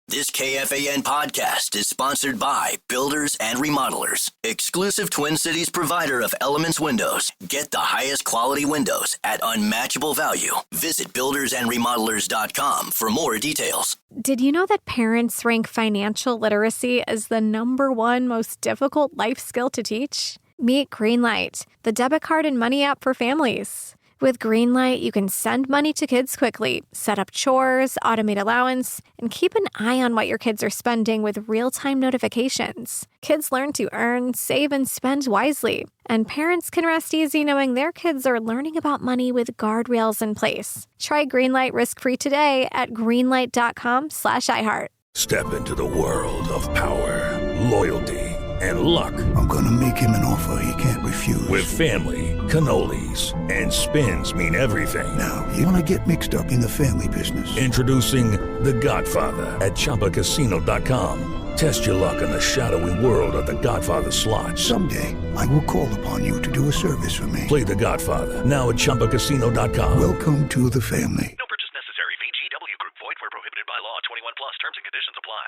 This KFAN podcast is sponsored by Builders and Remodelers, exclusive Twin Cities provider of Elements Windows. Get the highest quality windows at unmatchable value. Visit buildersandremodelers.com for more details. Did you know that parents rank financial literacy as the #1 most difficult life skill to teach? Meet Greenlight, the debit card and money app for families. With Greenlight, you can send money to kids quickly, set up chores, automate allowance, and keep an eye on what your kids are spending with real-time notifications. Kids learn to earn, save, and spend wisely. And parents can rest easy knowing their kids are learning about money with guardrails in place. Try Greenlight risk-free today at greenlight.com/iHeart. Step into the world of power, loyalty, and luck. I'm gonna make him an offer he can't refuse. With family, cannolis, and spins mean everything. Now, you wanna get mixed up in the family business. Introducing The Godfather at ChumbaCasino.com. Test your luck in the shadowy world of The Godfather slot. Someday, I will call upon you to do a service for me. Play The Godfather now at ChumbaCasino.com. Welcome to the family. No purchase necessary. VGW Group. Void where prohibited by law. 21 plus. Terms and conditions apply.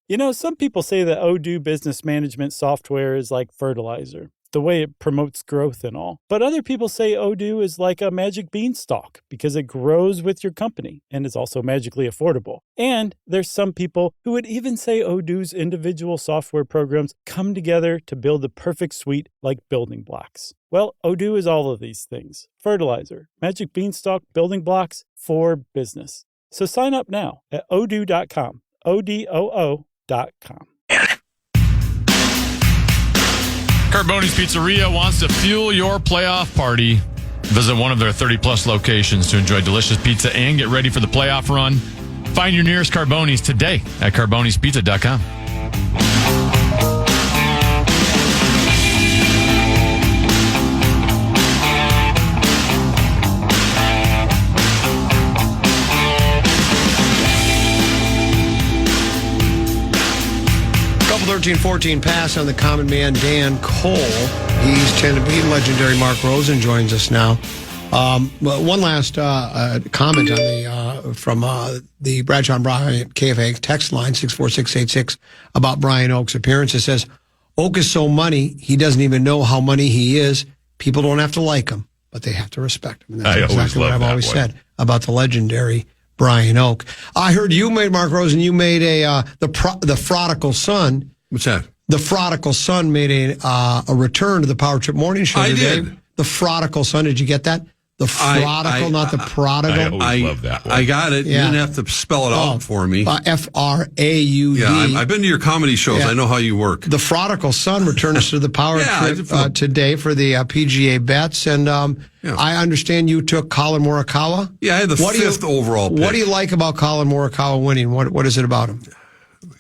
You know, some people say that Odoo business management software is like fertilizer, the way it promotes growth and all. But other people say Odoo is like a magic beanstalk because it grows with your company and is also magically affordable. And there's some people who would even say Odoo's individual software programs come together to build the perfect suite like building blocks. Well, Odoo is all of these things. Fertilizer, magic beanstalk, building blocks for business. So sign up now at odoo.com. ODOO.com. Carboni's Pizzeria wants to fuel your playoff party. Visit one of their 30-plus locations to enjoy delicious pizza and get ready for the playoff run. Find your nearest Carboni's today at carbonispizza.com. Couple 13-14 pass on the common man, Dan Cole. He's tended to be legendary. Mark Rosen joins us now. But one last comment on from the Bradshaw and Bryant KFA text line 64686 about Brian Oak's appearance. It says, Oak is so money, he doesn't even know how money he is. People don't have to like him, but they have to respect him. And that's exactly what I've always said about the legendary Brian Oak. I heard you made, Mark Rosen, you made the Prodigal Son. What's that? The Prodigal Son made a return to the Power Trip Morning Show today. Did. The Prodigal Son. Did you get that? The Prodigal, not the Prodigal. I love that one. I got it. Yeah. You didn't have to spell it out for me. F-R-A-U-D. Yeah, I've been to your comedy shows. Yeah. I know how you work. The Prodigal Son returns to the Power Trip today for the PGA bets. And I understand you took Colin Morikawa. Yeah, I had the fifth overall pick. What do you like about Colin Morikawa winning? What is it about him?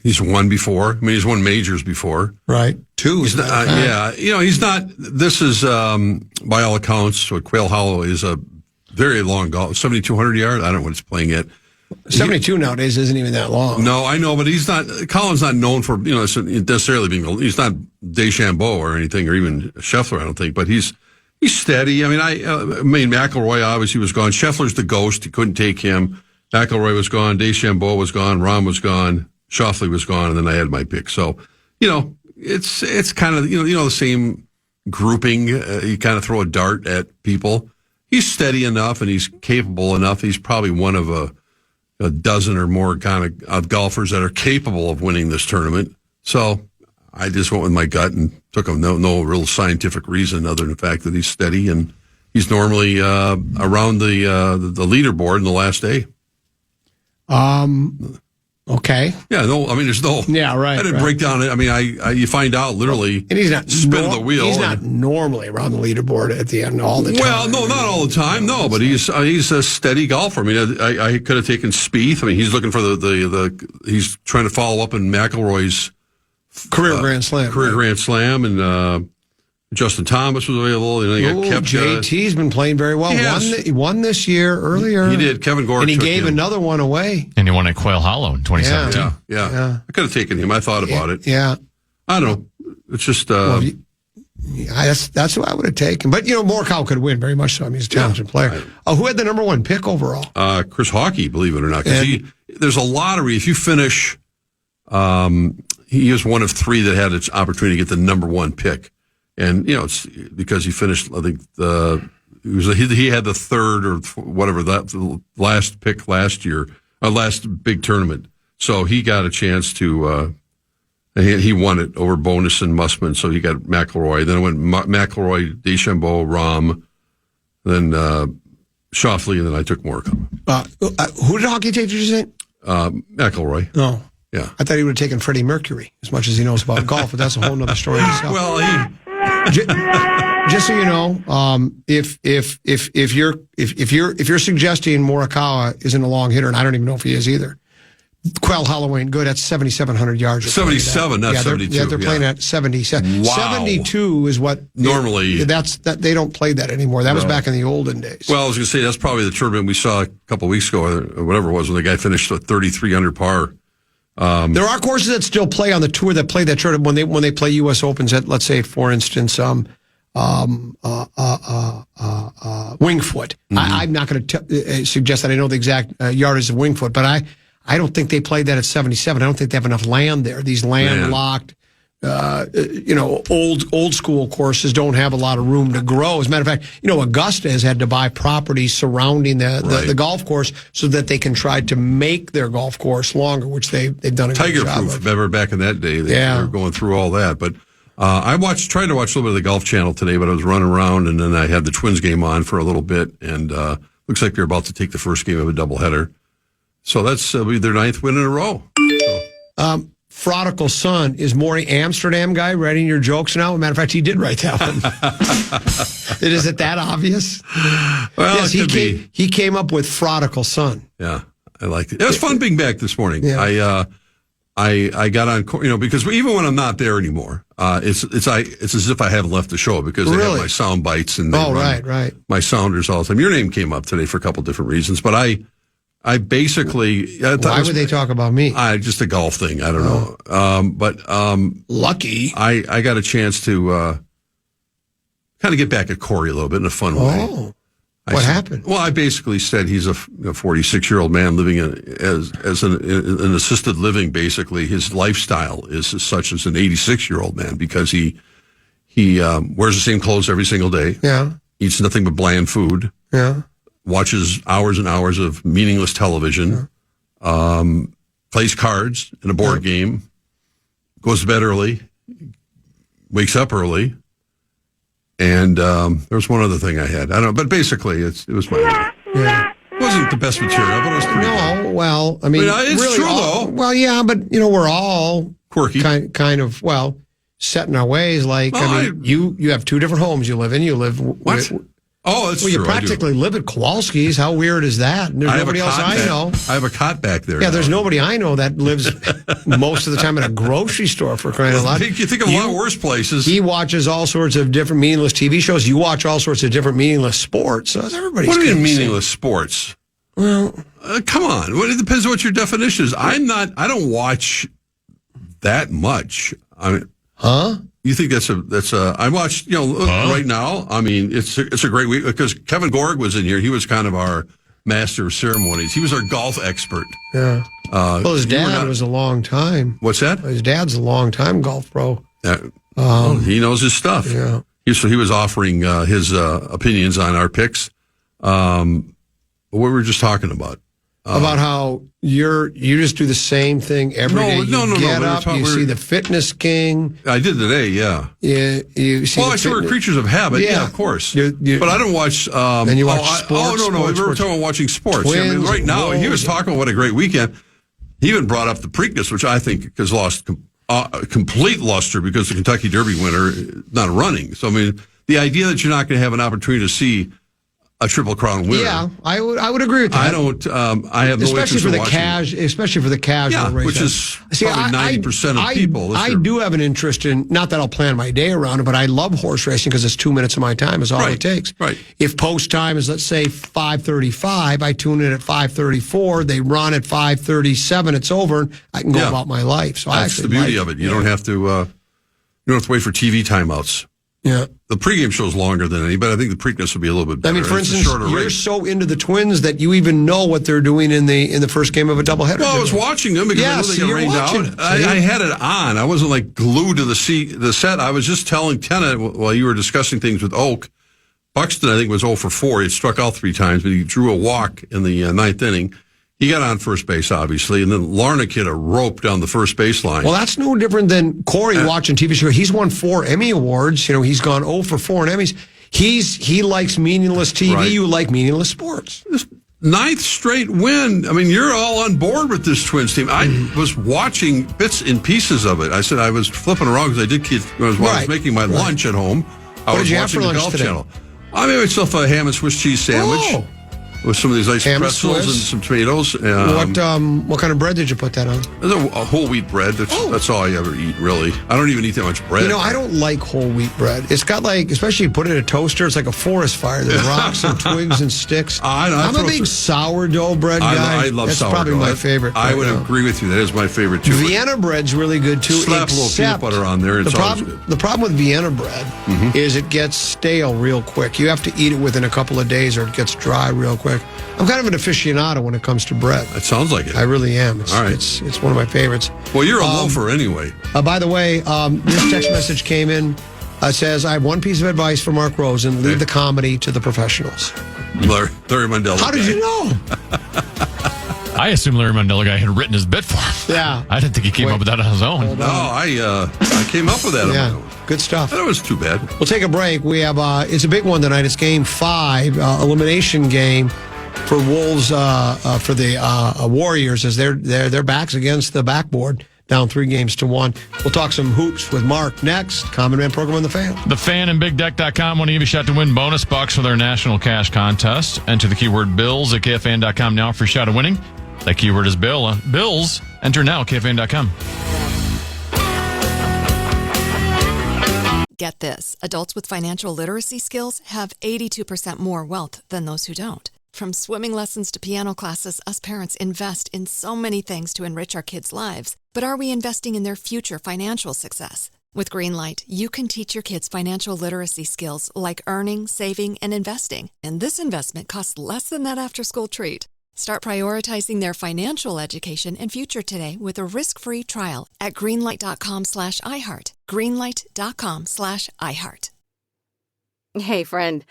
He's won before. I mean, he's won majors before. Right. Two. He's not, he's not. This is, by all accounts, what Quail Hollow is a very long golf, 7,200 yards. I don't know what it's playing at. 72 nowadays isn't even that long. No, I know, but he's not. Colin's not known for necessarily being. He's not DeChambeau or anything, or even Scheffler. I don't think, but he's steady. I mean, McIlroy obviously was gone. Scheffler's the ghost. You couldn't take him. McIlroy was gone. DeChambeau was gone. Rahm was gone. Schauffele was gone, and then I had my pick. So, it's kind of the same grouping. You kind of throw a dart at people. He's steady enough, and he's capable enough. He's probably one of a dozen or more kind of golfers that are capable of winning this tournament. So I just went with my gut and took him. No real scientific reason other than the fact that he's steady, and he's normally around the leaderboard in the last day. Okay. Yeah, there's no. Yeah, right. I didn't break down it. I mean, you find out literally. And he's not spinning the wheel. He's not normally around the leaderboard at the end all the time. Well, no, not all the time. No, but he's a steady golfer. I mean, I could have taken Spieth. I mean, he's looking for he's trying to follow up in McIlroy's career Grand Slam. Grand Slam, and Justin Thomas was available. And JT's been playing very well. He won this year earlier. He did. Kevin Gore. And he gave another one away. And he won at Quail Hollow in 2017. Yeah. I could have taken him. I thought about it. Yeah. I don't know. It's just. That's who I would have taken. But, Morikawa could win very much so. I mean, he's a talented player. Who had the #1 pick overall? Chris Hawkey, believe it or not. Because there's a lottery. If you finish He was one of 3 that had an opportunity to get the number 1 pick. And, it's because he finished, I think, he had the 3rd or whatever, the last pick last year, last big tournament. So he got a chance to, he won it over Bonus and Musman. So he got McIlroy. Then it went McIlroy, DeChambeau, Rahm, then Schauffele, and then I took Morikawa. Who did Hockey take, did you say? McIlroy. Oh. Yeah. I thought he would have taken Freddie Mercury, as much as he knows about golf, but that's a whole other story itself. Well, just so you know, if you're suggesting Morikawa isn't a long hitter, and I don't even know if he is either. Quail Hollow ain't good. That's 7,700 yards. 77, not 72. They're playing at 77. Wow. 72 is what normally they don't play that anymore. That was back in the olden days. Well, I was going to say that's probably the tournament we saw a couple of weeks ago, or whatever it was, when the guy finished at 33 under par. There are courses that still play on the tour that play that tournament when they play U.S. Opens at, let's say, for instance, Wingfoot. Mm-hmm. I'm not going to suggest that I know the exact yardage of Wingfoot, but I don't think they played that at 77. I don't think they have enough land there. These landlocked, old school courses don't have a lot of room to grow. As a matter of fact, Augusta has had to buy property surrounding the golf course so that they can try to make their golf course longer, which they've done a good job of. Tiger-proof, remember back in that day. They were going through all that. But I tried to watch a little bit of the Golf Channel today, but I was running around, and then I had the Twins game on for a little bit, and looks like they're about to take the first game of a doubleheader. So that's be their 9th win in a row. Prodigal Son, is Maury Amsterdam guy writing your jokes now? As a matter of fact, he did write that one. Is it that obvious? Well, yes, he came up with Prodigal Son. Yeah, I liked it. It was fun being back this morning. Yeah. I got on, because even when I'm not there anymore, it's as if I haven't left the show, because they have my sound bites and right. my sounders all the time. Your name came up today for a couple different reasons, but I basically... Why would they talk about me? Just a golf thing. I don't know. Lucky. I got a chance to kind of get back at Corey a little bit in a fun way. What happened? Well, I basically said he's a 46-year-old man living as an assisted living, basically. His lifestyle is as such as an 86-year-old man, because he wears the same clothes every single day. Yeah. Eats nothing but bland food. Yeah. Watches hours and hours of meaningless television, plays cards in a board game, goes to bed early, wakes up early, and there was one other thing I had. I don't know, but basically it was my life. Yeah. It wasn't the best material, but it was pretty good. Well, I mean, it's really true, though. Well, yeah, but, we're all quirky. Kind of, set in our ways. Like, you have 2 different homes you live in. You live... What? That's true. You practically live at Kowalski's. How weird is that? There's nobody else I know. I have a cot back there. Yeah, there's nobody I know that lives most of the time in a grocery store, for crying out loud. You think of a lot of worse places. He watches all sorts of different meaningless TV shows. You watch all sorts of different meaningless sports. So everybody's what do you mean meaningless sports? Well, come on. It depends on what your definition is. I don't watch that much. I mean, You think that's I watched, right now, I mean, it's a great week, because Kevin Gorg was in here. He was kind of our master of ceremonies. He was our golf expert. Yeah. Well, his dad was a long time. What's that? His dad's a long time golf pro. He knows his stuff. Yeah. He was offering his opinions on our picks. What we were just talking about. About how you just do the same thing every day. You get up, you see the Fitness King. I did today, yeah. You see I saw creatures of habit, yeah of course. But I don't watch... and you watch sports? We were talking about watching sports. Twins, I mean, right now, he was talking about what a great weekend. He even brought up the Preakness, which I think has lost complete luster because the Kentucky Derby winner not running. So, I mean, the idea that you're not going to have an opportunity to see a Triple Crown winner. Yeah, I would agree with that. I don't. I have no interest in watching. Especially for the casual race. Which is probably 90% of people. I do have an interest in. Not that I'll plan my day around it, but I love horse racing because it's 2 minutes of my time is all it takes. Right. If post time is, let's say, 5:35, I tune in at 5:34. They run at 5:37. It's over. I can go about my life. So that's the beauty of it. You don't have to. You don't have to wait for TV timeouts. Yeah. The pregame show is longer than any, but I think the Preakness would be a little bit better. I mean, for It's a instance, shorter you're race. so into the Twins that you even know what they're doing in the first game of a doubleheader. Well, I was watching them because I knew they got rained out. I had it on. I wasn't like glued to the set. I was just telling Kenna while you were discussing things with Oak. Buxton, I think, was 0 for 4. He had struck out 3 times, but he drew a walk in the ninth inning. He got on first base, obviously, and then Larnach hit a rope down the first baseline. Well, that's no different than Corey watching TV show. He's won 4 Emmy Awards. You know, he's gone 0 for 4 in Emmys. He likes meaningless TV. Right. You like meaningless sports. This 9th straight win. I mean, you're all on board with this Twins team. I was watching bits and pieces of it. I said I was flipping around because I did when I was making my lunch at home. I was watching the Golf Channel. I made myself a ham and Swiss cheese sandwich with some of these nice pretzels and some tomatoes. What kind of bread did you put that on? A whole wheat bread. That's all I ever eat, really. I don't even eat that much bread. You know, I don't like whole wheat bread. It's got especially you put it in a toaster, it's like a forest fire. There's rocks and twigs and sticks. I'm a big sourdough bread guy. I love That's sourdough. That's probably my favorite. I would agree with you. That is my favorite, too. Vienna bread's really good, too. Slap a little peanut butter on there. It's always good. The problem with Vienna bread is it gets stale real quick. You have to eat it within a couple of days or it gets dry real quick. I'm kind of an aficionado when it comes to bread. That sounds like it. I really am. All right. It's one of my favorites. Well, you're a loafer anyway. By the way, this text message came in. It says, I have one piece of advice for Mark Rosen. Leave the comedy to the professionals. Larry Mandela. How did you know? I assume Larry Mandela guy had written his bit for him. Yeah. I didn't think he came up with that on his own. No, I came up with that on my own. Good stuff. That was too bad. We'll take a break. We have it's a big one tonight. It's Game 5, elimination game for Wolves for the Warriors as their backs against the backboard, down 3-1. We'll talk some hoops with Mark next. Common Man program on the Fan. The Fan and BigDeck.com want to give you a shot to win bonus bucks for their national cash contest. Enter the keyword Bills at KFAN.com now for a shot of winning. That keyword is Bill. Bills. Enter now at KFAN.com. Get this. Adults with financial literacy skills have 82% more wealth than those who don't. From swimming lessons to piano classes, us parents invest in so many things to enrich our kids' lives. But are we investing in their future financial success? With Greenlight, you can teach your kids financial literacy skills like earning, saving, and investing. And this investment costs less than that after-school treat. Start prioritizing their financial education and future today with a risk-free trial at greenlight.com/iHeart. Greenlight.com/iHeart. Hey, friend.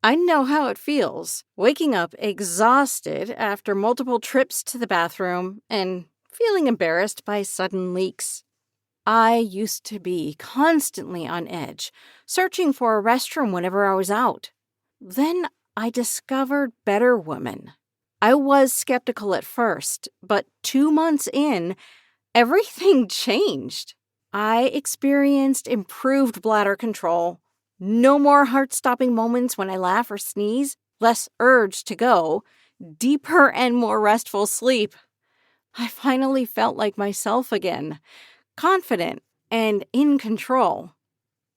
I know how it feels, waking up exhausted after multiple trips to the bathroom and feeling embarrassed by sudden leaks. I used to be constantly on edge, searching for a restroom whenever I was out. Then I discovered Better Woman. I was skeptical at first, but 2 months in, everything changed. I experienced improved bladder control, no more heart-stopping moments when I laugh or sneeze, less urge to go, deeper and more restful sleep. I finally felt like myself again, confident and in control.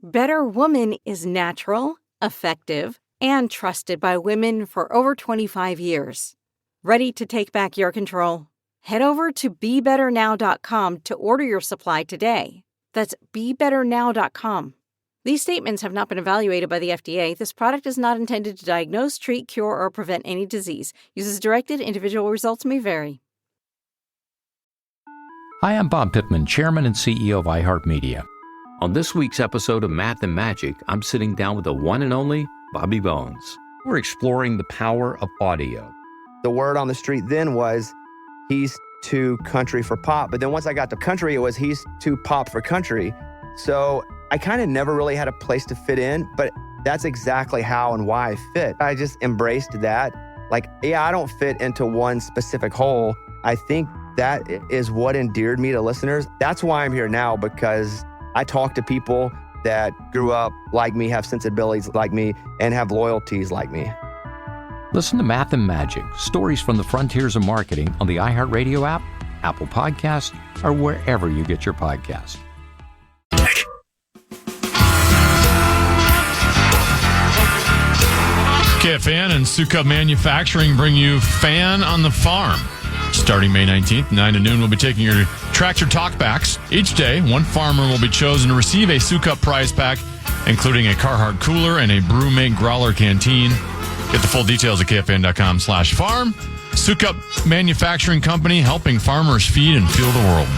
Better Woman is natural, effective, and trusted by women for over 25 years. Ready to take back your control? Head over to BeBetterNow.com to order your supply today. That's BeBetterNow.com. These statements have not been evaluated by the FDA. This product is not intended to diagnose, treat, cure, or prevent any disease. Use as directed. Individual results may vary. Hi, I'm Bob Pittman, Chairman and CEO of iHeartMedia. On this week's episode of Math and Magic, I'm sitting down with the one and only Bobby Bones. We're exploring the power of audio. The word on the street then was, he's too country for pop. But then once I got to country, it was he's too pop for country. So I kind of never really had a place to fit in, but that's exactly how and why I fit. I just embraced that. Like, yeah, I don't fit into one specific hole. I think that is what endeared me to listeners. That's why I'm here now, because I talk to people that grew up like me, have sensibilities like me, and have loyalties like me. Listen to Math and Magic, stories from the frontiers of marketing on the iHeartRadio app, Apple Podcasts, or wherever you get your podcasts. KFAN and Sukup Manufacturing bring you Fan on the Farm. Starting May 19th, 9 to noon, we'll be taking your tractor talkbacks. Each day, one farmer will be chosen to receive a Sukup prize pack including a Carhartt cooler and a Brewmate Growler canteen. Get the full details at KFAN.com/farm. Sukup Manufacturing Company, helping farmers feed and fuel the world.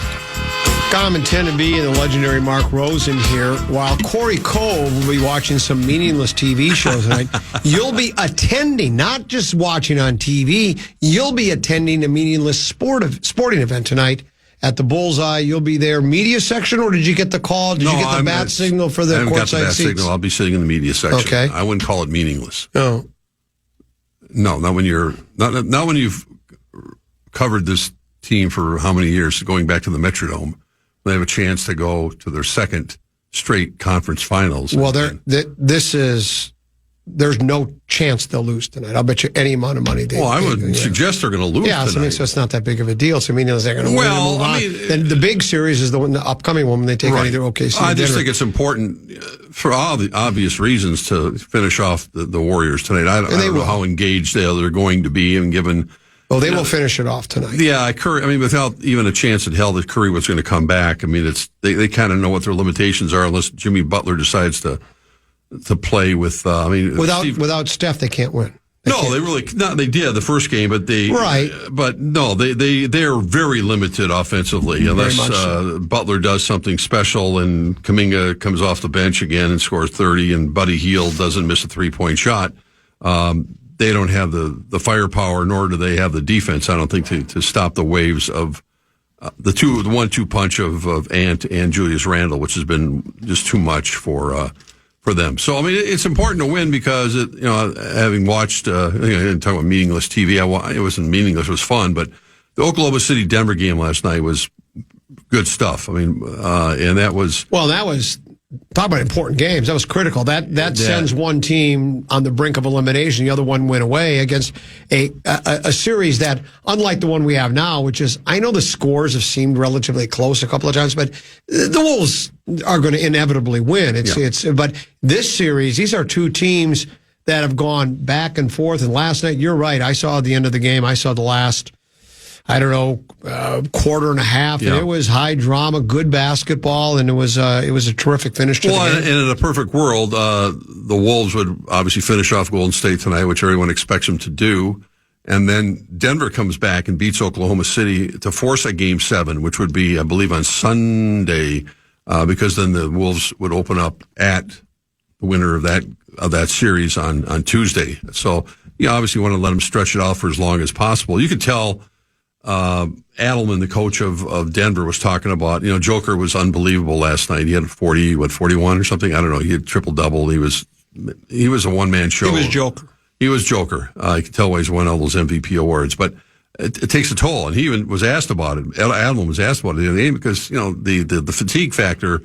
Common 10 to be and the legendary Mark Rosen here. While Corey Cole will be watching some meaningless TV shows tonight, you'll be attending, not just watching on TV, you'll be attending a meaningless sporting event tonight at the Bullseye. You'll be there, media section, or did you get the call? Did you get the bat signal for the courtside seats? I haven't got the bat signal. I'll be sitting in the media section. Okay. I wouldn't call it meaningless. No. No, not when you've covered this team for how many years, going back to the Metrodome. They have a chance to go to their second straight conference finals. Well, there's no chance they'll lose tonight. I'll bet you any amount of money. I would suggest they're going to lose tonight. Yeah, so it's not that big of a deal. So they're going to win and move on. Then the big series is the upcoming one when they take on either OKC. I just think it's important for all the obvious reasons to finish off the Warriors tonight. I don't know how engaged they're going to be, and given. Oh, they will finish it off tonight. Yeah, Curry. Without even a chance in hell that Curry was going to come back. They kind of know what their limitations are, unless Jimmy Butler decides to play with. Without Steph, they can't win. They did the first game, but they are very limited offensively unless Butler does something special and Kuminga comes off the bench again and scores 30, and Buddy Hield doesn't miss a 3-point shot. They don't have the firepower, nor do they have the defense, I don't think, to stop the waves of the 1-2 punch of Ant and Julius Randle, which has been just too much for them. So, it's important to win because, having watched, talking about meaningless TV, it wasn't meaningless, it was fun, but the Oklahoma City-Denver game last night was good stuff. And that was... Well, that was... Talk about important games. That was critical. That sends one team on the brink of elimination. The other one went away against a series that, unlike the one we have now, which is, I know the scores have seemed relatively close a couple of times, but the Wolves are going to inevitably win. But this series, these are two teams that have gone back and forth. And last night, you're right. I saw the end of the game. I saw the last, quarter and a half. Yeah. And it was high drama, good basketball, and it was a terrific finish to the game. And in a perfect world, the Wolves would obviously finish off Golden State tonight, which everyone expects them to do. And then Denver comes back and beats Oklahoma City to force a Game 7, which would be, I believe, on Sunday, because then the Wolves would open up at the winner of that series on Tuesday. So, obviously you want to let them stretch it out for as long as possible. You could tell Adelman, the coach of Denver, was talking about, Joker was unbelievable last night. He had 41 or something? I don't know. He had triple-double. He was a one-man show. He was Joker. You can tell why he's won all those MVP awards. But it takes a toll. And he even was asked about it. Adelman was asked about it in the game because, the fatigue factor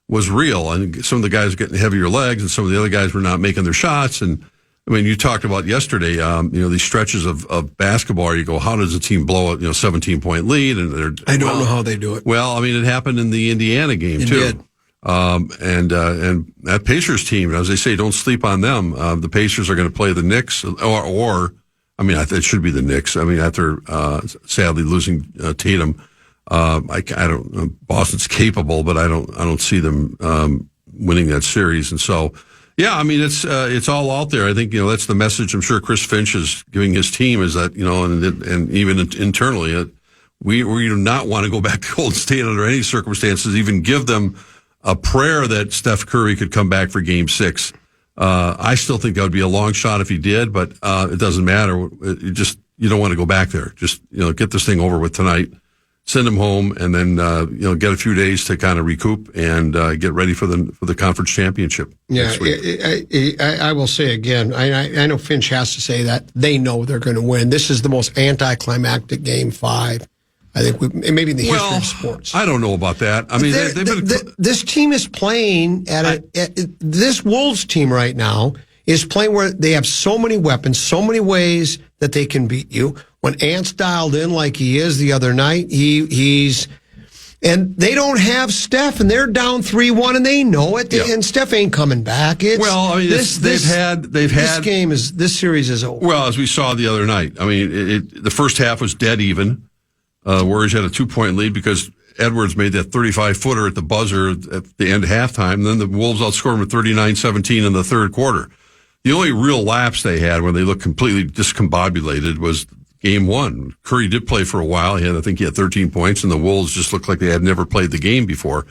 was real. And some of the guys were getting heavier legs and some of the other guys were not making their shots. And you talked about yesterday, these stretches of basketball. You go, how does a team blow a 17-point lead? And I don't know how they do it. Well, it happened in the Indiana game too. Did. And that Pacers team, as they say, don't sleep on them. The Pacers are going to play the Knicks, it should be the Knicks. After sadly losing Tatum, I don't. Boston's capable, but I don't see them winning that series, and so. Yeah, it's all out there. I think, that's the message I'm sure Chris Finch is giving his team is that, and even internally, we do not want to go back to Golden State under any circumstances, even give them a prayer that Steph Curry could come back for Game 6. I still think that would be a long shot if he did, but it doesn't matter. You don't want to go back there. Just, get this thing over with tonight. Send them home, and then get a few days to kind of recoup and get ready for the conference championship. Yeah, I will say again. I know Finch has to say that they know they're going to win. This is the most anticlimactic Game 5, I think, maybe in the history of sports. I don't know about that. This team is playing this Wolves team right now is playing where they have so many weapons, so many ways that they can beat you. When Ant's dialed in like he is the other night, and they don't have Steph, and they're down 3-1, and they know it. Yep. And Steph ain't coming back. This series is over. Well, as we saw the other night, the first half was dead even. Warriors had a 2-point lead because Edwards made that 35-footer at the buzzer at the end of halftime. And then the Wolves outscored them at 39-17 in the third quarter. The only real lapse they had when they looked completely discombobulated was game one. Curry did play for a while. I think he had 13 points, and the Wolves just looked like they had never played the game before.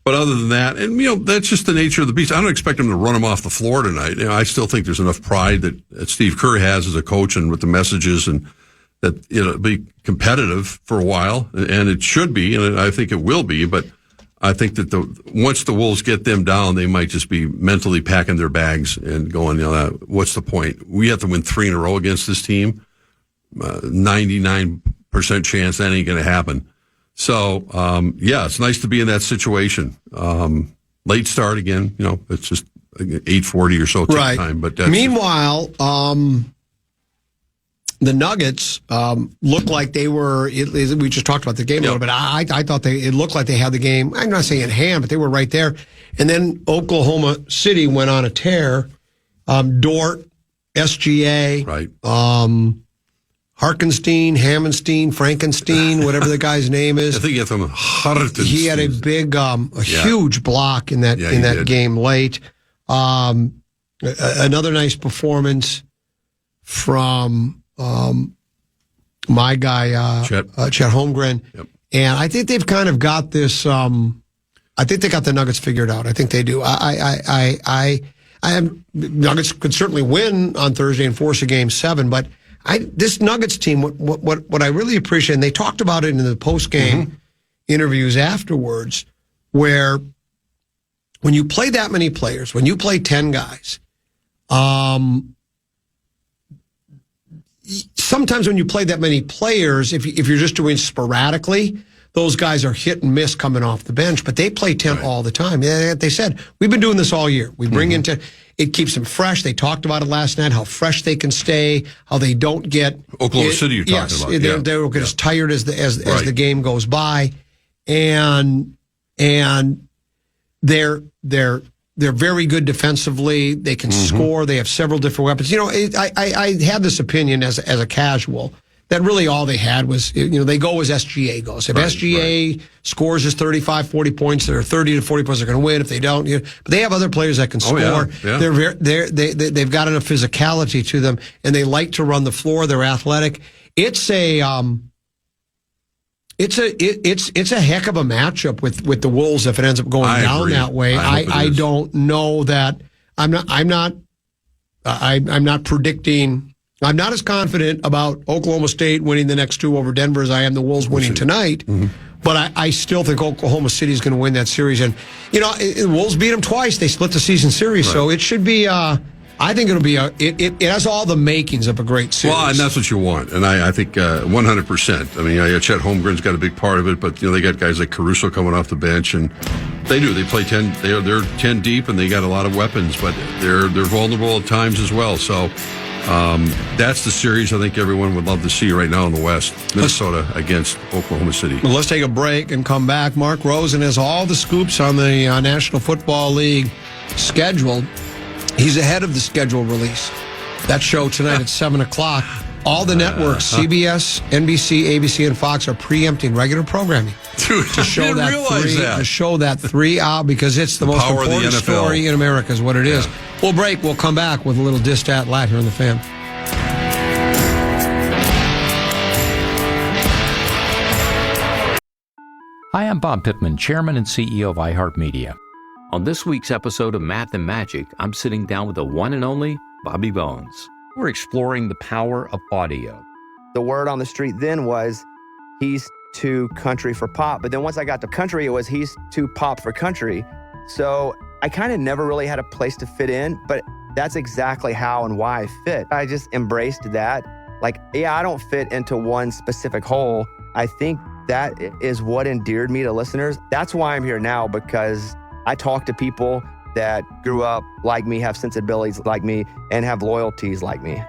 But other than that, and that's just the nature of the beast. I don't expect them to run them off the floor tonight. I still think there's enough pride that Steve Kerr has as a coach and with the messages, and that it'll be competitive for a while, and it should be, and I think it will be. But I think that once the Wolves get them down, they might just be mentally packing their bags and going, what's the point? We have to win 3 in a row against this team. 99% chance that ain't going to happen. So, it's nice to be in that situation. Late start again, it's just 8:40 or so time. But meanwhile, the Nuggets looked like they were. We just talked about the game a little bit. I thought it looked like they had the game. I'm not saying in hand, but they were right there. And then Oklahoma City went on a tear. Dort, SGA, right. Harkenstein, Hammonstein, Frankenstein, whatever the guy's name is. I think you have to Harkenstein. He had a big, huge block in that game late. Another nice performance from my guy Chet Holmgren, and I think they've kind of got this. I think they got the Nuggets figured out. I think they do. Nuggets could certainly win on Thursday and force a game 7, but this Nuggets team, what I really appreciate, and they talked about it in the post-game interviews afterwards, where when you play that many players, when you play 10 guys, sometimes when you play that many players, if you're just doing sporadically, those guys are hit and miss coming off the bench, but they play 10 all the time. They said, we've been doing this all year. We bring in 10. It keeps them fresh. They talked about it last night, how fresh they can stay, how they don't get... Oklahoma City you're talking about. They don't get as tired as the game goes by. And they're very good defensively. They can score. They have several different weapons. I had this opinion as a casual that really all they had was, they go as SGA goes. If SGA scores his 35, 40 points, they're 30 to 40 points, they're going to win. If they don't, but they have other players that can score. They've got enough physicality to them, and they like to run the floor. They're athletic. It's a heck of a matchup with the Wolves if it ends up going down that way. I don't know that. I'm not predicting. I'm not as confident about Oklahoma State winning the next 2 over Denver as I am the Wolves winning tonight. But I still think Oklahoma City is going to win that series. And, the Wolves beat them twice. They split the season series. Right. So it should be, I think it'll be, it has all the makings of a great series. Well, and that's what you want. And I think 100%. I mean, Chet Holmgren's got a big part of it, but, they got guys like Caruso coming off the bench, and they do. They play 10, they're 10 deep, and they got a lot of weapons, but they're vulnerable at times as well. So, that's the series I think everyone would love to see right now in the West. Minnesota against Oklahoma City. Well, let's take a break and come back. Mark Rosen has all the scoops on the National Football League schedule. He's ahead of the schedule release. That show tonight at 7 o'clock. All the networks, CBS, NBC, ABC, and Fox, are preempting regular programming to show that 3 out because it's the most important story in America is what it is. We'll break. We'll come back with a little Distat Lat here on the Fan. Hi, I'm Bob Pittman, Chairman and CEO of iHeartMedia. On this week's episode of Math and Magic, I'm sitting down with the one and only Bobby Bones. We're exploring the power of audio. The word on the street then was he's too country for pop. But then once I got to country, it was he's too pop for country. So I kind of never really had a place to fit in, but that's exactly how and why I fit. I just embraced that. I don't fit into one specific hole. I think that is what endeared me to listeners. That's why I'm here now, because I talk to people that grew up like me, have sensibilities like me, and have loyalties like me.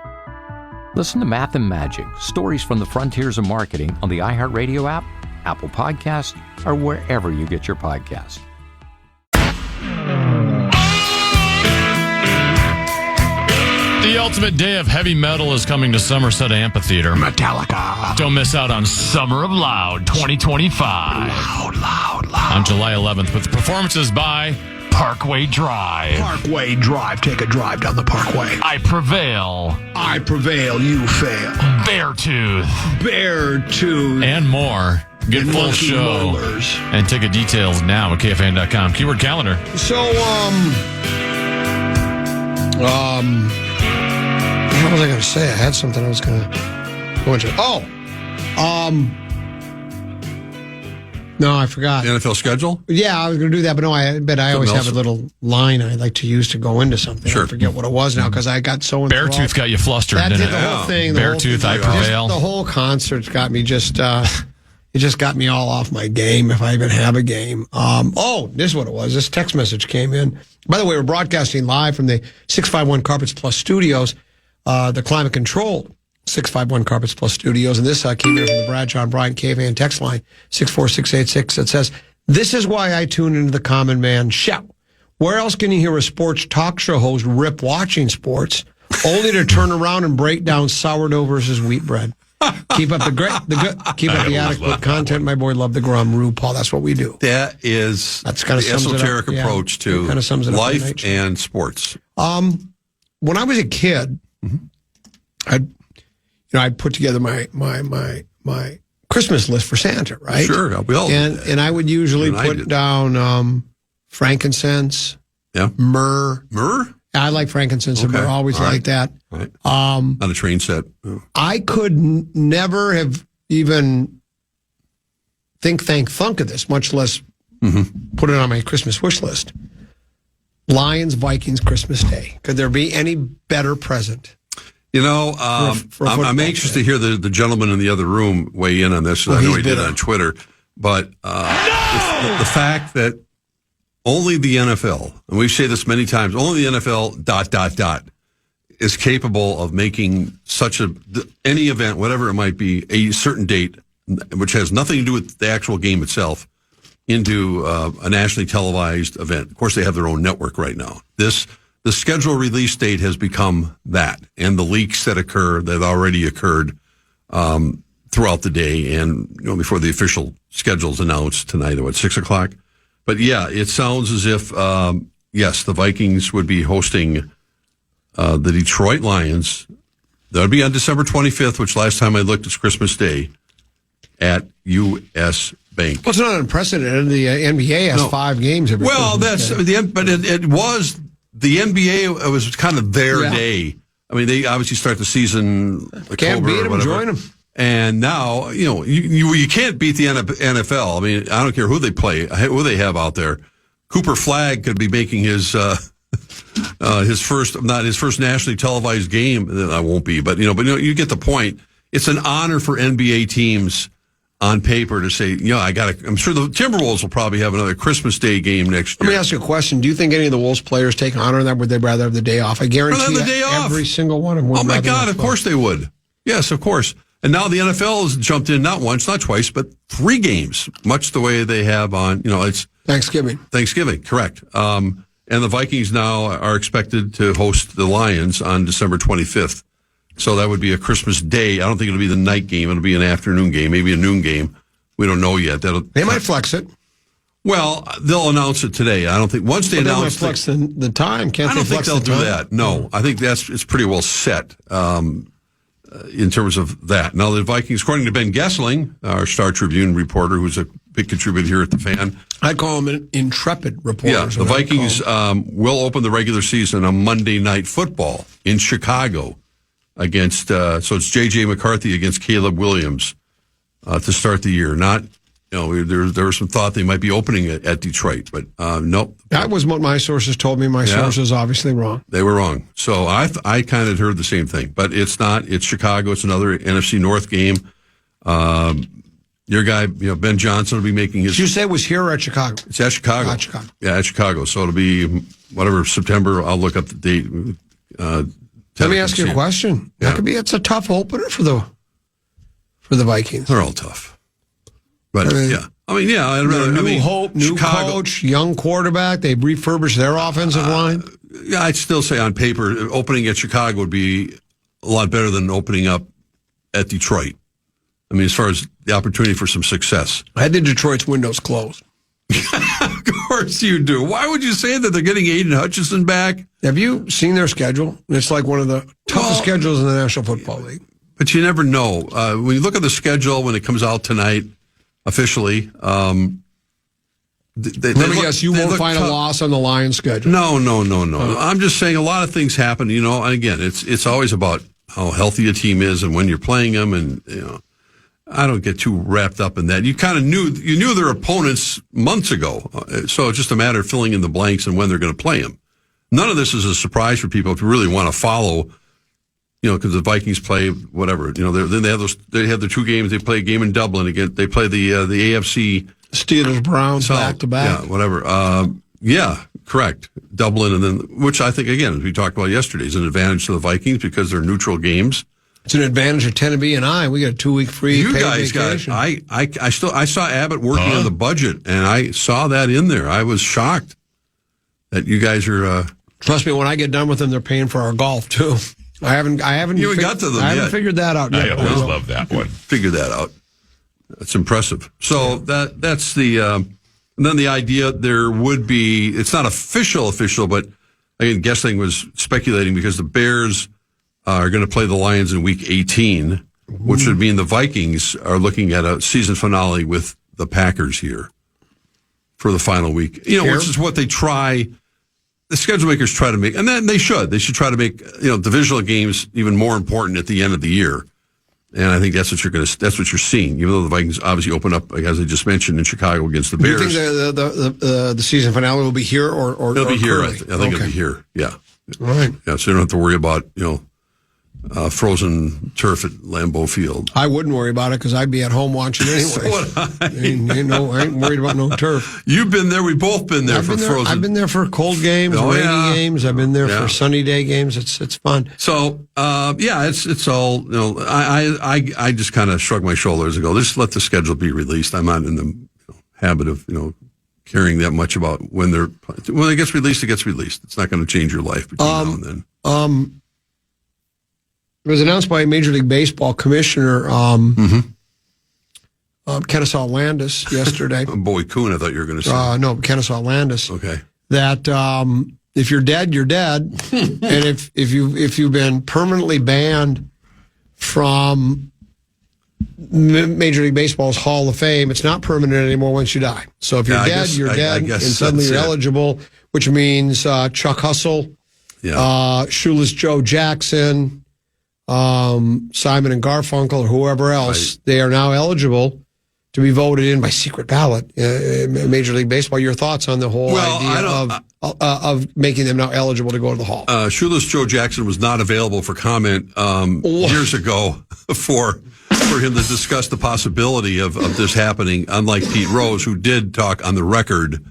Listen to Math and Magic, stories from the frontiers of marketing on the iHeartRadio app, Apple Podcasts, or wherever you get your podcasts. The The ultimate day of heavy metal is coming to Somerset Amphitheater. Metallica. Don't miss out on Summer of Loud 2025. Loud. On July 11th with performances by Parkway Drive. Parkway Drive. Take a drive down the Parkway. I Prevail. I prevail, you fail. Beartooth. Beartooth. And more. Get And full monkey show molars. and ticket details now at KFAN.com. Keyword calendar. So, what was I going to say? I had something I was going to go into. No, I forgot. The NFL schedule? Yeah, I was going to do that, but no, I always have a little line I like to use to go into something. Sure. I forget what it was now because I got so enthralled. Beartooth got you flustered, That didn't did it? the whole thing. Beartooth, I Prevail. The whole concert's got me just... it just got me all off my game, if I even have a game. This is what it was. This text message came in. By the way, we're broadcasting live from the 651 Carpets Plus studios, the climate controlled 651 Carpets Plus studios. And this came in from the Brad John Bryant KFAN text line, 64686. It says, "This is why I tune into the Common Man show. Where else can you hear a sports talk show host rip watching sports, only to turn around and break down sourdough versus wheat bread? Keep up the adequate content. My boy loved the Grum Rue, Paul. That's what we do." That's kind of the esoteric approach to life and sports. When I was a kid, I'd put together my Christmas list for Santa, right? Sure, we all did that. And I would usually put down frankincense, myrrh. Myrrh? I like frankincense and myrrh. Always like that. Right. On a train set. I could never have even thunk of this, much less put it on my Christmas wish list. Lions, Vikings, Christmas Day. Could there be any better present? You know, I'm anxious to hear the gentleman in the other room weigh in on this. I know he did on Twitter. But the fact that only the NFL, and we say this many times, only the NFL ... is capable of making any event, whatever it might be, a certain date, which has nothing to do with the actual game itself, into a nationally televised event. Of course, they have their own network right now. The schedule release date has become that, and the leaks that already occurred throughout the day, and before the official schedule's announced tonight at 6:00. But yeah, it sounds as if yes, the Vikings would be hosting the Detroit Lions. That would be on December 25th, which last time I looked is Christmas Day, at U.S. Bank. Well, it's not unprecedented. The NBA has 5 games every Christmas day. But it was the NBA. It was kind of their day. I mean, they obviously start the season. Can't beat them. Join them. And now you can't beat the NFL. I mean, I don't care who they play, who they have out there. Cooper Flagg could be making his first nationally televised game. I won't be, but you get the point. It's an honor for NBA teams on paper to say, I'm sure the Timberwolves will probably have another Christmas Day game next year. Let me ask you a question. Do you think any of the Wolves players take honor in that? Would they rather have the day off? I guarantee the day off. Every single one of them would. Oh my God! Of course they would. Yes, of course. And now the NFL has jumped in not once, not twice, but 3 games, much the way they have on. It's Thanksgiving. Correct. And the Vikings now are expected to host the Lions on December 25th. So that would be a Christmas Day. I don't think it'll be the night game. It'll be an afternoon game, maybe a noon game. We don't know yet. They might flex it. Well, they'll announce it today. I don't think once they announce flex the time. Can't I don't they think flex they'll the do time? that. No, I think it's pretty well set in terms of that. Now the Vikings, according to Ben Gessling, our Star Tribune reporter, who's a big contributor here at the Fan. I'd call him an intrepid reporter. Yeah, the Vikings will open the regular season on Monday Night Football in Chicago against, so it's J.J. McCarthy against Caleb Williams to start the year. Not, there was some thought they might be opening it at Detroit, but nope. That was what my sources told me. My sources obviously wrong. They were wrong. So I kind of heard the same thing, but it's not. It's Chicago. It's another NFC North game. Your guy, Ben Johnson, will be making his. Did you say it was here or at Chicago? It's at Chicago. At Chicago. Yeah, at Chicago. So it'll be whatever September. I'll look up the date. Let me ask you a question. Yeah. It's a tough opener for the Vikings. They're all tough. But I'd rather new hope, new coach, young quarterback. They've refurbished their offensive line. yeah, I'd still say on paper, opening at Chicago would be a lot better than opening up at Detroit. I mean, as far as the opportunity for some success. I had the Detroit's windows closed. Of course you do. Why would you say that they're getting Aiden Hutchinson back? Have you seen their schedule? It's like one of the toughest schedules in the National Football League. But you never know. When you look at the schedule, when it comes out tonight, officially, let me guess, you won't find a loss on the Lions schedule. No. I'm just saying a lot of things happen, and again, it's always about how healthy a team is and when you're playing them, and I don't get too wrapped up in that. You kind of knew their opponents months ago, so it's just a matter of filling in the blanks and when they're going to play them. None of this is a surprise for people if you really want to follow, because the Vikings play whatever. Then they have the two games. They play a game in Dublin again. They play the AFC Steelers Browns back to back. Yeah, whatever. Yeah, correct. Dublin, and then which I think again, as we talked about yesterday, is an advantage to the Vikings because they're neutral games. It's an advantage of Tennessee and I. We got a 2-week free. You guys vacation. I saw Abbott working on the budget, and I saw that in there. I was shocked that you guys are. Trust me, when I get done with them, they're paying for our golf too. I haven't. You haven't got to them. I haven't figured that out yet. I always love that one. Figure that out. That's impressive. So that's the. And then the idea there would be. It's not official, but again, Gessling was speculating because the Bears are going to play the Lions in Week 18, which would mean the Vikings are looking at a season finale with the Packers here for the final week. Which is what they try. The schedule makers try to make, and then they should try to make, divisional games even more important at the end of the year. And I think that's what you're seeing, even though the Vikings obviously open up, as I just mentioned, in Chicago against the Bears. Do you think the season finale will be here or it'll be here? curly? I think it'll be here. Yeah. All right. Yeah. So you don't have to worry about, frozen turf at Lambeau Field. I wouldn't worry about it because I'd be at home watching anyway. So would I. I ain't worried about no turf. You've been there. We've both been there frozen. I've been there for cold games, rainy games. I've been there for sunny day games. It's fun. So it's all. I just kind of shrug my shoulders and go, just let the schedule be released. I'm not in the habit of caring that much about when it gets released. It gets released. It's not going to change your life between now and then. It was announced by Major League Baseball Commissioner Kennesaw Landis yesterday. Bowie Kuhn, I thought you were going to say. No, Kennesaw Landis. Okay. That if you're dead, you're dead, and if you've been permanently banned from Major League Baseball's Hall of Fame, it's not permanent anymore once you die. So if you're dead, you're dead, and suddenly you're eligible, which means Chuck Hustle, Shoeless Joe Jackson, Simon and Garfunkel, or whoever else, they are now eligible to be voted in by secret ballot in Major League Baseball. Your thoughts on the whole idea of making them now eligible to go to the Hall? Shoeless Joe Jackson was not available for comment years ago for him to discuss the possibility of this happening, unlike Pete Rose, who did talk on the record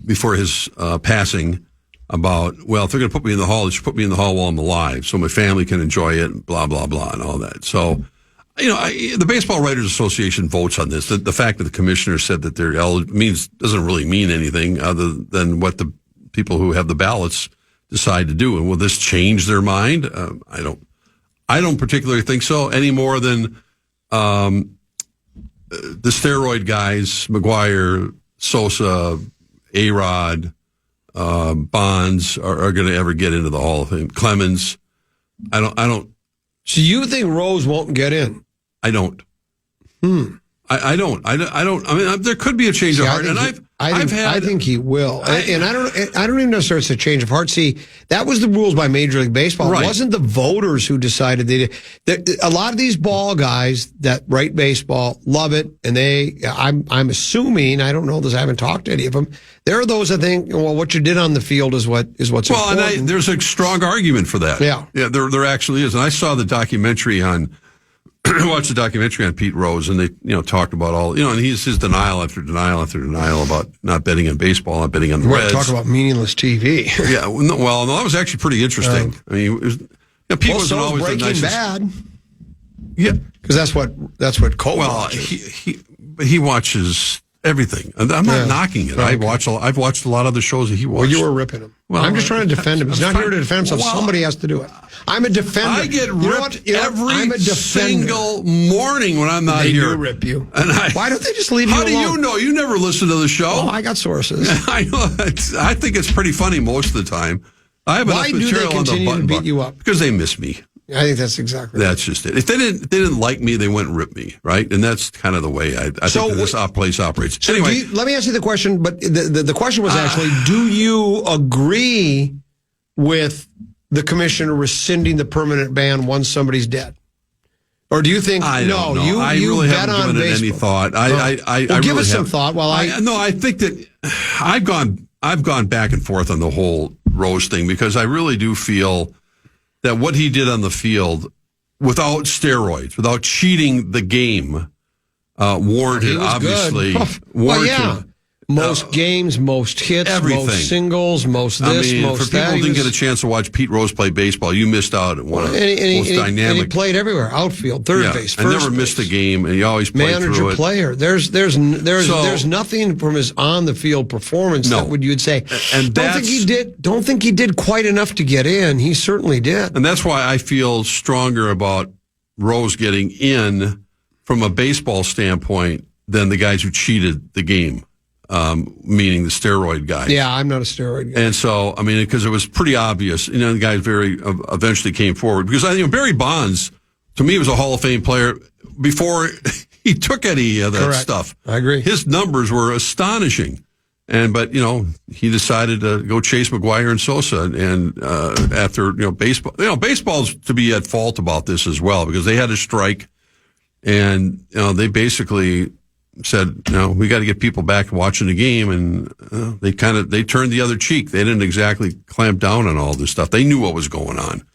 before his passing about, if they're going to put me in the Hall, they should put me in the Hall while I'm alive so my family can enjoy it, and blah, blah, blah, and all that. So, the Baseball Writers Association votes on this. The fact that the commissioner said that they're eligible doesn't really mean anything other than what the people who have the ballots decide to do. And will this change their mind? I don't particularly think so, any more than the steroid guys, McGuire, Sosa, A-Rod, Bonds are going to ever get into the Hall of Fame. Clemens, I don't. So you think Rose won't get in? I don't. I don't. I mean, there could be a change of heart, and I think he will. And I don't even necessarily it's a change of heart. See, that was the rules by Major League Baseball. Right. It wasn't the voters who decided they did. A lot of these ball guys that write baseball love it, and I'm assuming, I don't know this, I haven't talked to any of them. There are those that think, what you did on the field is what's important. And there's a strong argument for that. Yeah, there actually is. And I saw the documentary watched the documentary on Pete Rose, and they, talked about all, and he's his denial after denial after denial about not betting on baseball, not betting on the Reds. Talk about meaningless TV. Yeah, no, that was actually pretty interesting. I mean, Pete wasn't always the nicest. Bad. Yeah, because that's what Cole. Well, watches. he watches everything. And I'm not knocking it. Okay. I've watched a lot of the shows that he watched. Well, you were ripping him. Well, I'm just trying to defend him. He's not here to defend himself. Somebody has to do it. I'm a defender. I get ripped every single morning when I'm not they here. They do rip you. And why don't they just leave you alone? How do you know? You never listen to the show. Oh, I got sources. I know. I think it's pretty funny most of the time. I have enough material on the button. Why do they continue to beat you up? Because they miss me. I think that's exactly right. That's just it. If they didn't like me, they wouldn't rip me, right? And that's kind of the way I think that this place operates. So anyway, let me ask you the question, but the question was actually, do you agree with the commissioner rescinding the permanent ban once somebody's dead? Or do you think, I you really bet haven't on given baseball? it any thought. I give really us some thought. I think that I've gone back and forth on the whole Rose thing because I really do feel that what he did on the field without steroids, without cheating the game, warranted, obviously. Well, yeah. Most games, most hits, everything. Most singles, most this, most for people who didn't get a chance to watch Pete Rose play baseball, you missed out on one of the most dynamic. And he played everywhere, outfield, third base, first and never missed a game, and he always played through it. Player. There's nothing from his on the field performance that you'd say. And don't think he did quite enough to get in. He certainly did. And that's why I feel stronger about Rose getting in from a baseball standpoint than the guys who cheated the game. Meaning the steroid guys. Yeah, I'm not a steroid guy. And so, because it was pretty obvious, the guys eventually came forward. Because Barry Bonds, to me, was a Hall of Fame player before he took any of that stuff. I agree. His numbers were astonishing. But he decided to go chase McGwire and Sosa. And after, baseball's to be at fault about this as well because they had a strike and, they basically said, we got to get people back watching the game, and they turned the other cheek. They didn't exactly clamp down on all this stuff. They knew what was going on,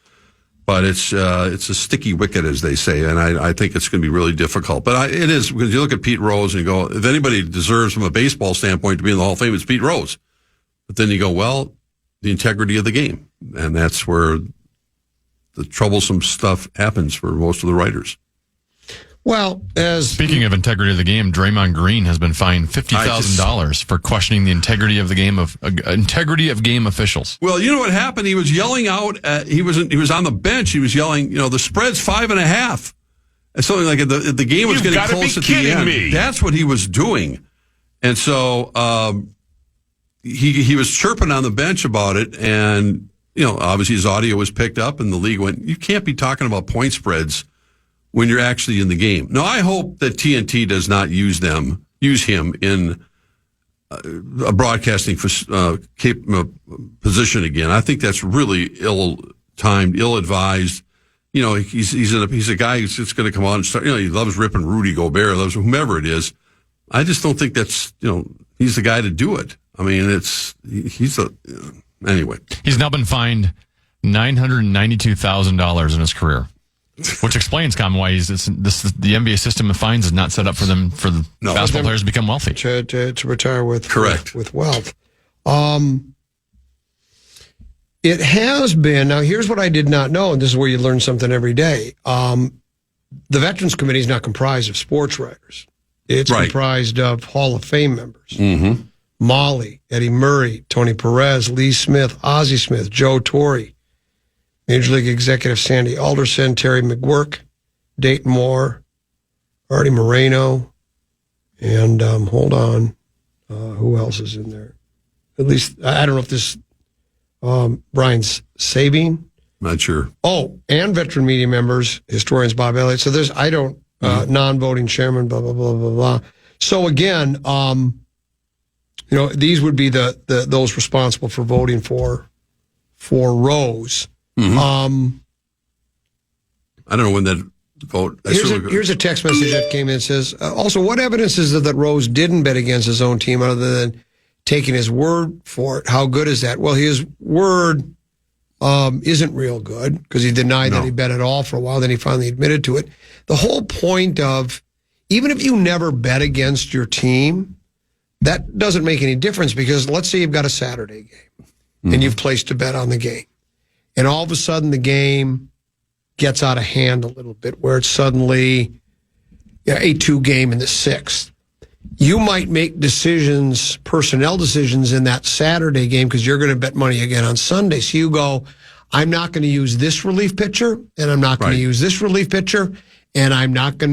but it's a sticky wicket, as they say, and I think it's going to be really difficult. But it is because you look at Pete Rose and you go, if anybody deserves from a baseball standpoint to be in the Hall of Fame, it's Pete Rose. But then you go, well, the integrity of the game, and that's where the troublesome stuff happens for most of the writers. Well, speaking of integrity of the game, Draymond Green has been fined $50,000 for questioning the integrity of the game of game officials. Well, you know what happened? He was yelling out. He was on the bench. He was yelling. The spread's 5.5. And something like the game was getting close at the end. Me. That's what he was doing, and so he was chirping on the bench about it, and obviously his audio was picked up, and the league went, "You can't be talking about point spreads when you're actually in the game." Now, I hope that TNT does not use him in a broadcasting position again. I think that's really ill-timed, ill-advised. He's a guy who's just going to come on and start. He loves ripping Rudy Gobert, loves whomever it is. I just don't think that's he's the guy to do it. Anyway. He's now been fined $992,000 in his career. Which explains, Common, why the NBA system of fines is not set up for the basketball players to become wealthy. To retire with wealth. It has been, now here's what I did not know, and this is where you learn something every day. The Veterans Committee is not comprised of sports writers. It's comprised of Hall of Fame members. Mm-hmm. Molly, Eddie Murray, Tony Perez, Lee Smith, Ozzie Smith, Joe Torre, Major League Executive Sandy Alderson, Terry McGuirk, Dayton Moore, Artie Moreno, and hold on, who else is in there? At least, I don't know if this, Brian Sabine. Not sure. Oh, and veteran media members, historians Bob Elliott. So there's, non-voting chairman, blah, blah, blah, blah, blah. So again, these would be those responsible for voting for Rose. Mm-hmm. I don't know when that vote. Here's a text message that came in. It says, also, what evidence is there that Rose didn't bet against his own team other than taking his word for it? How good is that? Well, his word isn't real good because he denied that he bet at all for a while. Then he finally admitted to it. The whole point of, even if you never bet against your team, that doesn't make any difference because let's say you've got a Saturday game and you've placed a bet on the game. And all of a sudden, the game gets out of hand a little bit, where it's suddenly a 2 game in the 6th. you might make decisions, personnel decisions in that Saturday game because you're going to bet money again on Sunday. So you go, I'm not going to use this relief pitcher, and I'm not going to use this relief pitcher, and I'm going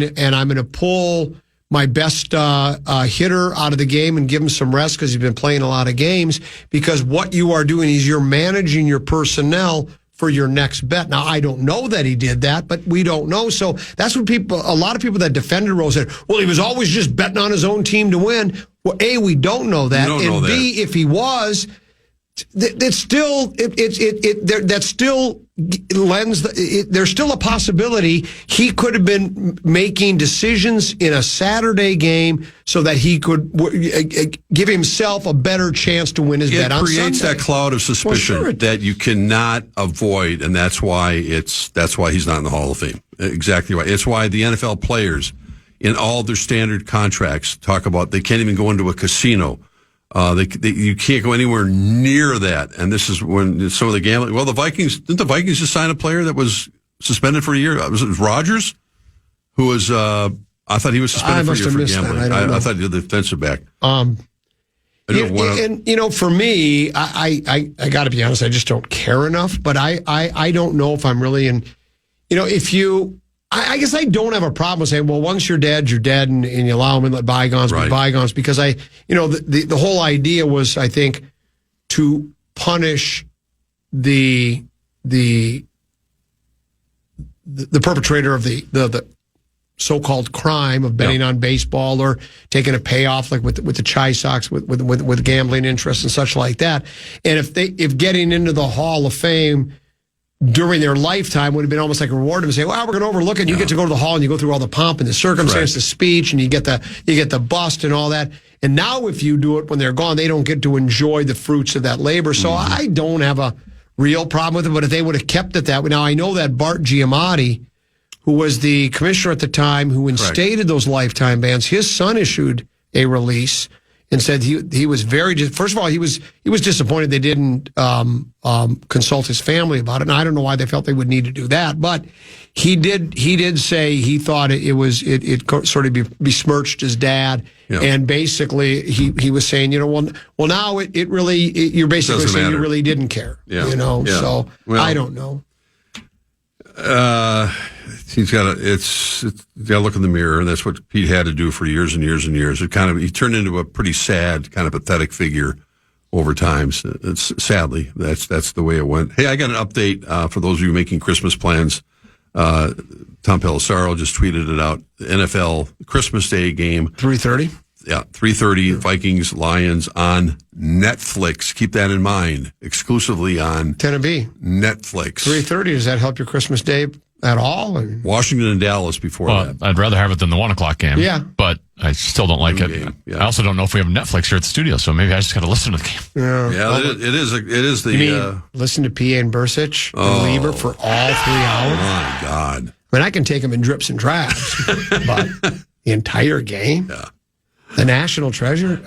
to pull my best hitter out of the game and give him some rest because he's been playing a lot of games. Because what you are doing is you're managing your personnel for your next bet. Now, I don't know that he did that, but we don't know. So that's what a lot of people that defended Rosen said, well, he was always just betting on his own team to win. Well, A, we don't know that. And B, if he was, there's still a possibility he could have been making decisions in a Saturday game so that he could give himself a better chance to win his bet on Sunday. It creates that cloud of suspicion that you cannot avoid, and that's why he's not in the Hall of Fame. Exactly right. It's why the NFL players in all their standard contracts talk about they can't even go into a casino. You can't go anywhere near that. And this is when some of the gambling. Well, didn't the Vikings just sign a player that was suspended for a year? Was it Rodgers? Who was, I thought he was suspended for a year for gambling. I thought he did the defensive back. And for me, I got to be honest, I just don't care enough, but I don't know if I'm really in, I guess I don't have a problem with saying, well, once you're dead, and you allow them and let bygones be bygones, because the whole idea was, I think, to punish the perpetrator of the so-called crime of betting on baseball or taking a payoff like with the Chi Sox with gambling interests and such like that. And if getting into the Hall of Fame during their lifetime would have been almost like a reward to say, well, we're going to overlook it. And you get to go to the hall and you go through all the pomp and the circumstance, the speech, and you get the bust and all that. And now if you do it when they're gone, they don't get to enjoy the fruits of that labor. So I don't have a real problem with it. But if they would have kept it that way. Now, I know that Bart Giamatti, who was the commissioner at the time, who instated those lifetime bans, his son issued a release and said he was first of all, he was disappointed they didn't consult his family about it. And I don't know why they felt they would need to do that, but he did say he thought it sort of besmirched his dad. Yeah. And basically he was saying, well now you're basically saying you really didn't care. Yeah. So I don't know. He's got to look in the mirror, and that's what Pete had to do for years and years and years. He turned into a pretty sad, kind of pathetic figure over time. Sadly, that's the way it went. Hey, I got an update for those of you making Christmas plans. Tom Pelissaro just tweeted it out. The NFL Christmas Day game, 3:30. Yeah, 3:30. Vikings Lions on Netflix. Keep that in mind. Exclusively on Tennessee Netflix. 3:30. Does that help your Christmas Day at all? Washington and Dallas before that. I'd rather have it than the 1:00 game. Yeah. But I still don't like it. Yeah. I also don't know if we have Netflix here at the studio, so maybe I just got to listen to the game. Yeah, it is the... You mean listen to PA and Bursich and Lieber for all 3 hours? My God. I mean, I can take them in drips and drabs, but the entire game? Yeah. The national treasure?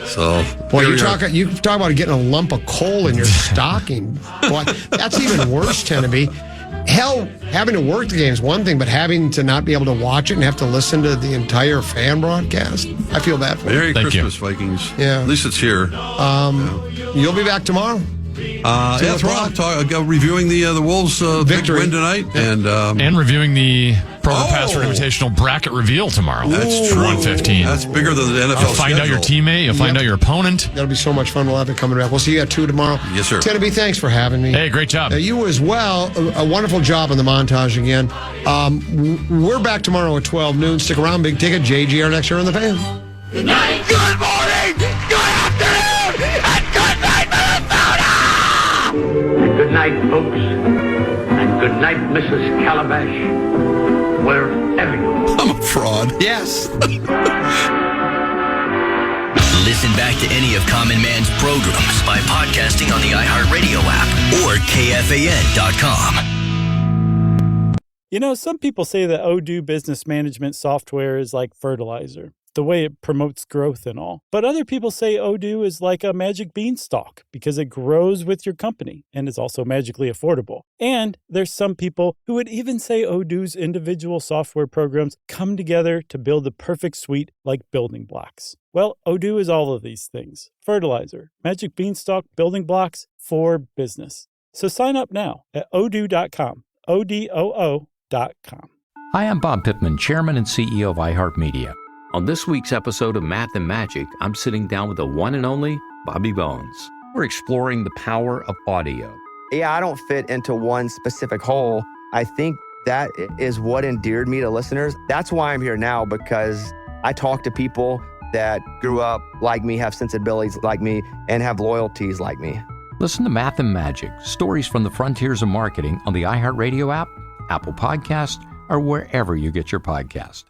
So, boy, you talk about getting a lump of coal in your stocking. Boy, that's even worse, Tennessee. Hell, having to work the game is one thing, but having to not be able to watch it and have to listen to the entire fan broadcast, I feel bad for you. Merry Christmas, Vikings. Yeah. At least it's here. You'll be back tomorrow? That's right. Reviewing the Wolves' victory win tonight, and reviewing the Pro Passer Invitational bracket reveal tomorrow. That's true. 1:15. That's bigger than the NFL. You'll find out your teammate. You'll find out your opponent. That'll be so much fun. We'll have it coming back. We'll see you at 2 tomorrow. Yes, sir. Tennessee, thanks for having me. Hey, great job. You as well. A wonderful job on the montage again. We're back tomorrow at 12 noon. Stick around. Big Ticket. JGR next year on the Fan. Good night. Good morning. Good afternoon. And good night, Minnesota. Good night, folks. And good night, Mrs. Calabash. Wherever you are. I'm a fraud. Yes. Listen back to any of Common Man's programs by podcasting on the iHeartRadio app or KFAN.com. Some people say that Odoo business management software is like fertilizer. the way it promotes growth and all. But other people say Odoo is like a magic beanstalk because it grows with your company and is also magically affordable. And there's some people who would even say Odoo's individual software programs come together to build the perfect suite like building blocks. Well, Odoo is all of these things. Fertilizer, magic beanstalk, building blocks for business. So sign up now at odoo.com, ODOO.com. Hi, I'm Bob Pittman, Chairman and CEO of iHeartMedia. On this week's episode of Math and Magic, I'm sitting down with the one and only Bobby Bones. We're exploring the power of audio. Yeah, I don't fit into one specific hole. I think that is what endeared me to listeners. That's why I'm here now, because I talk to people that grew up like me, have sensibilities like me, and have loyalties like me. Listen to Math and Magic, stories from the frontiers of marketing on the iHeartRadio app, Apple Podcast, or wherever you get your podcast.